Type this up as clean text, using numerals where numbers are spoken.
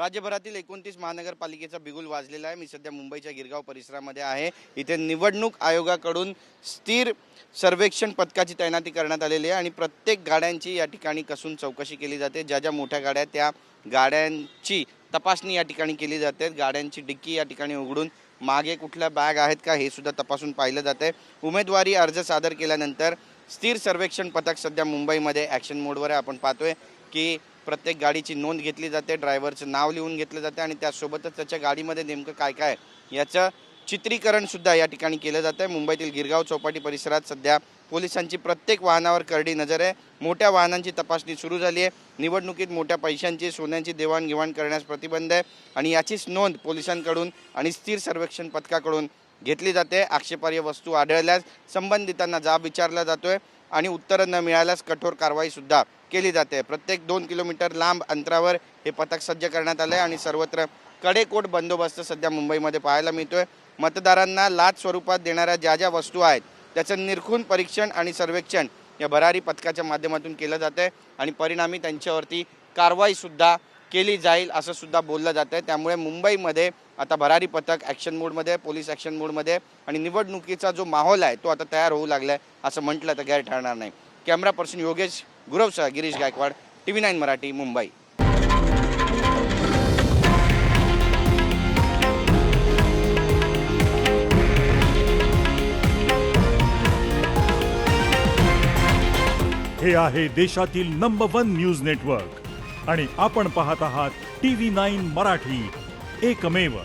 राज्यभरातील 29 महानगरपालिकेचा बिगुल वाजलेला आहे। मी सध्या मुंबईच्या गिरगाव परिसरामध्ये आहे। इथे निवडणूक आयोगाकडून स्थिर सर्वेक्षण पथकाची तैनाती करण्यात आलेली आहे आणि प्रत्येक गाड्यांची या ठिकाणी कसून चौकशी केली जाते। ज्या ज्या मोठ्या गाड्या त्या गाड्यांची तपासणी या ठिकाणी केली जाते। गाड्यांची डिक्की या ठिकाणी उघडून मागे कुठल्या बॅग आहेत का हे सुद्धा तपासून पाहिलं जाते। उमेदवारी अर्ज सादर केल्यानंतर स्थिर सर्वेक्षण पथक सध्या मुंबईमध्ये ॲक्शन मोडवर आहे। आपण पाहतोय की प्रत्येक गाडीची नोंद घेतली जाते, ड्रायव्हरचं नाव लिहून घेतलं जाते आणि त्यासोबतच त्याच्या गाडीमध्ये नेमकं काय काय याचं चित्रीकरण सुद्धा या ठिकाणी केलं जातं आहे। मुंबईतील गिरगाव चौपाटी परिसरात सध्या पोलिसांची प्रत्येक वाहनावर करडी नजर आहे। मोठ्या वाहनांची तपासणी सुरू झाली आहे। निवडणुकीत मोठ्या पैशांची सोन्यांची देवाणघेवाण करण्यास प्रतिबंध आहे आणि याचीच नोंद पोलिसांकडून आणि स्थिर सर्वेक्षण पथकाकडून घेतली जाते। आक्षेपार्ह वस्तू आढळल्यास संबंधितांना जाब विचारला जातोय आणि उत्तरं न मिळाल्यास कठोर कारवाई सुद्धा केली जाते। प्रत्येक 2 किलोमीटर लांब अंतरावर हे पथक सज्ज करण्यात आले आणि सर्वत्र कडेकोट बंदोबस्त सध्या मुंबईमध्ये पाहायला मिळतोय। मतदारांना लाच स्वरूपात देणाऱ्या ज्या ज्या वस्तू आहेत त्याचं निरखून परीक्षण आणि सर्वेक्षण या भरारी पथकाच्या माध्यमातून केलं जातं आहे आणि परिणामी त्यांच्यावरती कारवाई सुद्धा केली जाईल असं सुद्धा बोललं जातं आहे। त्यामुळे मुंबईमध्ये आता भरारी पथक ॲक्शन मोडमध्ये, पोलीस ॲक्शन मोडमध्ये आणि निवडणुकीचा जो माहोल आहे तो आता तयार होऊ लागला आहे असं म्हटलं तर गैर ठरणार नाही। कॅमेरा पर्सन योगेश गुरवसह गिरीश गायकवाड, TV9 मराठी, मुंबई। हे आहे देशातील नंबर 1 न्यूज नेटवर्क आणि आपण पाहत आहात TV9 मराठी, एकमेव।